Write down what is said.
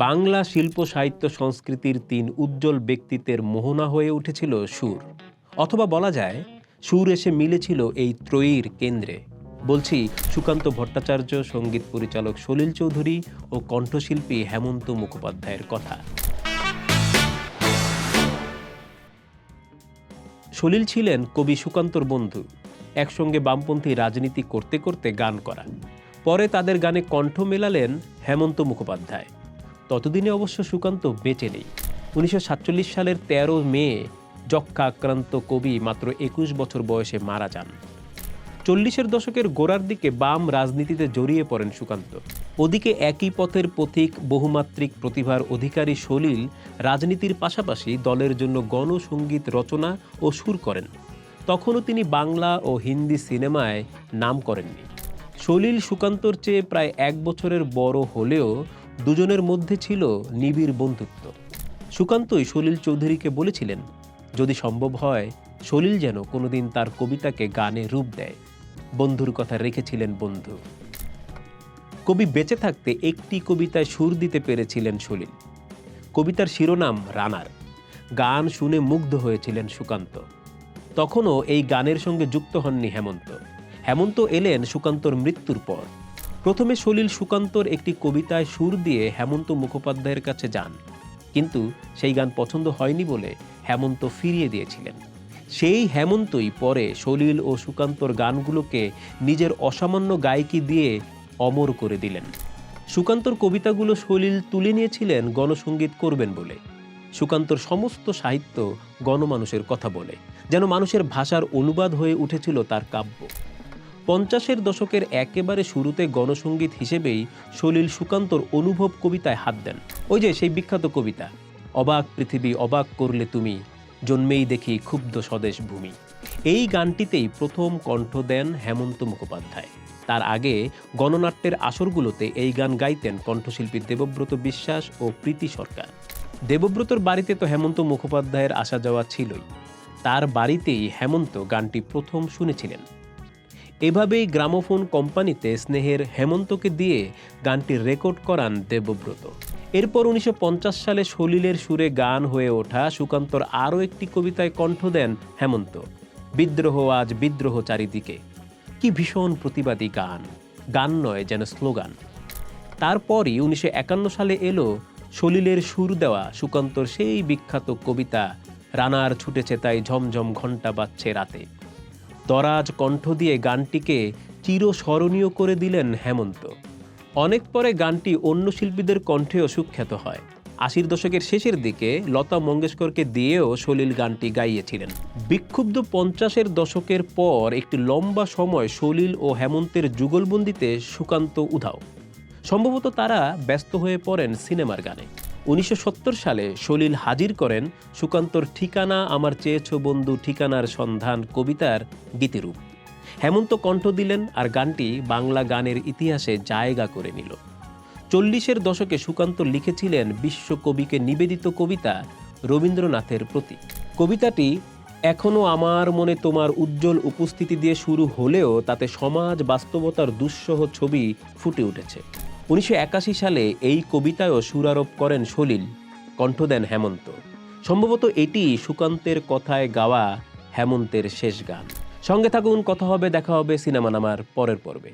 বাংলা শিল্প সাহিত্য সংস্কৃতির ৩ উজ্জ্বল ব্যক্তিত্বের মোহনা হয়ে উঠেছিল সুর, অথবা বলা যায় সুর এসে মিলেছিল এই ত্রয়ীর কেন্দ্রে। বলছি সুকান্ত ভট্টাচার্য, সঙ্গীত পরিচালক সলিল চৌধুরী ও কণ্ঠশিল্পী হেমন্ত মুখোপাধ্যায়ের কথা। সলিল ছিলেন কবি সুকান্তর বন্ধু। একসঙ্গে বামপন্থী রাজনীতি করতে করতে গান করা। পরে তাদের গানে কণ্ঠ মেলালেন হেমন্ত মুখোপাধ্যায়। ততদিনে অবশ্য সুকান্ত বেঁচে নেই। 1947 সালের 13 মে যক্ষ্মা আক্রান্ত কবি মাত্র 21 বছর বয়সে মারা যান। 40-এর দশকের গোড়ার দিকে বাম রাজনীতিতে জড়িয়ে পড়েন সুকান্ত। ওদিকে একই পথের পথিক, বহুমাত্রিক প্রতিভার অধিকারী সলিল রাজনীতির পাশাপাশি দলের জন্য গণসঙ্গীত রচনা ও সুর করেন। তখনও তিনি বাংলা ও হিন্দি সিনেমায় নাম করেননি। সলিল সুকান্তর চেয়ে প্রায় 1 বছরের বড় হলেও দুজনের মধ্যে ছিল নিবিড় বন্ধুত্ব। সুকান্তই সলিল চৌধুরীকে বলেছিলেন, যদি সম্ভব হয় সলিল যেন কোনোদিন তার কবিতাকে গানে রূপ দেয়। বন্ধুর কথা রেখেছিলেন বন্ধু। কবি বেঁচে থাকতে একটি কবিতায় সুর দিতে পেরেছিলেন সলিল। কবিতার শিরোনাম রানার। গান শুনে মুগ্ধ হয়েছিলেন সুকান্ত। তখনও এই গানের সঙ্গে যুক্ত হননি হেমন্ত। হেমন্ত এলেন সুকান্তর মৃত্যুর পর। প্রথমে সলিল সুকান্তর একটি কবিতায় সুর দিয়ে হেমন্ত মুখোপাধ্যায়ের কাছে যান, কিন্তু সেই গান পছন্দ হয়নি বলে হেমন্ত ফিরিয়ে দিয়েছিলেন। সেই হেমন্তই পরে সলিল ও সুকান্তর গানগুলোকে নিজের অসামান্য গায়কি দিয়ে অমর করে দিলেন। সুকান্তর কবিতাগুলো সলিল তুলে নিয়েছিলেন গণসঙ্গীত করবেন বলে। সুকান্তর সমস্ত সাহিত্য গণমানুষের কথা বলে, যেন মানুষের ভাষার অনুবাদ হয়ে উঠেছিল তার কাব্য। 50-এর দশকের একেবারে শুরুতে গণসঙ্গীত হিসেবেই সলিল সুকান্তর অনুভব কবিতায় হাত দেন। ওই যে সেই বিখ্যাত কবিতা, অবাক পৃথিবী অবাক করলে তুমি, জন্মেই দেখি ক্ষুব্ধ স্বদেশ ভূমি। এই গানটিতেই প্রথম কণ্ঠ দেন হেমন্ত মুখোপাধ্যায়। তার আগে গণনাট্যের আসরগুলোতে এই গান গাইতেন কণ্ঠশিল্পী দেবব্রত বিশ্বাস ও প্রীতি সরকার। দেবব্রতর বাড়িতে তো হেমন্ত মুখোপাধ্যায়ের আসা যাওয়া ছিলই। তার বাড়িতেই হেমন্ত গানটি প্রথম শুনেছিলেন। এভাবেই গ্রামোফোন কোম্পানিতে স্নেহের হেমন্তকে দিয়ে গানটি রেকর্ড করান দেবব্রত। এরপর 1950 সালে সলিলের সুরে গান হয়ে ওঠা সুকান্তর আরও একটি কবিতায় কণ্ঠ দেন হেমন্ত, বিদ্রোহ আজ বিদ্রোহ চারিদিকে। কি ভীষণ প্রতিবাদী গান, গান নয় যেন স্লোগান। তারপরই 1951 সালে এলো সলিলের সুর দেওয়া সুকান্তর সেই বিখ্যাত কবিতা রানার ছুটেছে তাই ঝমঝম ঘণ্টা বাজছে রাতে। দরাজ কণ্ঠ দিয়ে গানটিকে চিরস্মরণীয় করে দিলেন হেমন্ত। অনেক পরে গানটি অন্য শিল্পীদের কণ্ঠেও সুখ্যাত হয়। 80-র দশকের শেষের দিকে লতা মঙ্গেশকরকে দিয়েও সলিল গানটি গাইয়েছিলেন। বিক্ষুব্ধ 50-এর দশকের পর একটি লম্বা সময় সলিল ও হেমন্তের যুগলবন্দিতে সুকান্ত উধাও। সম্ভবত তারা ব্যস্ত হয়ে পড়েন সিনেমার গানে। 1970 সালে সলিল হাজির করেন সুকান্তর ঠিকানা আমার চেয়েছ বন্ধু ঠিকানার সন্ধান কবিতার গীতিরূপ। হেমন্ত কণ্ঠ দিলেন আর গানটি বাংলা গানের ইতিহাসে জায়গা করে নিল। 40-এর দশকে সুকান্ত লিখেছিলেন বিশ্বকবিকে নিবেদিত কবিতা রবীন্দ্রনাথের প্রতি। কবিতাটি এখনও আমার মনে তোমার উজ্জ্বল উপস্থিতি দিয়ে শুরু হলেও তাতে সমাজ বাস্তবতার দুঃসহ ছবি ফুটে উঠেছে। 1981 সালে এই কবিতায়ও সুরারোপ করেন সলিল, কণ্ঠ দেন হেমন্ত। সম্ভবত এটি সুকান্তের কথায় গাওয়া হেমন্তের শেষ গান। সঙ্গে থাকুন, কথা হবে, দেখা হবে সিনেমা নামার পরের পর্বে।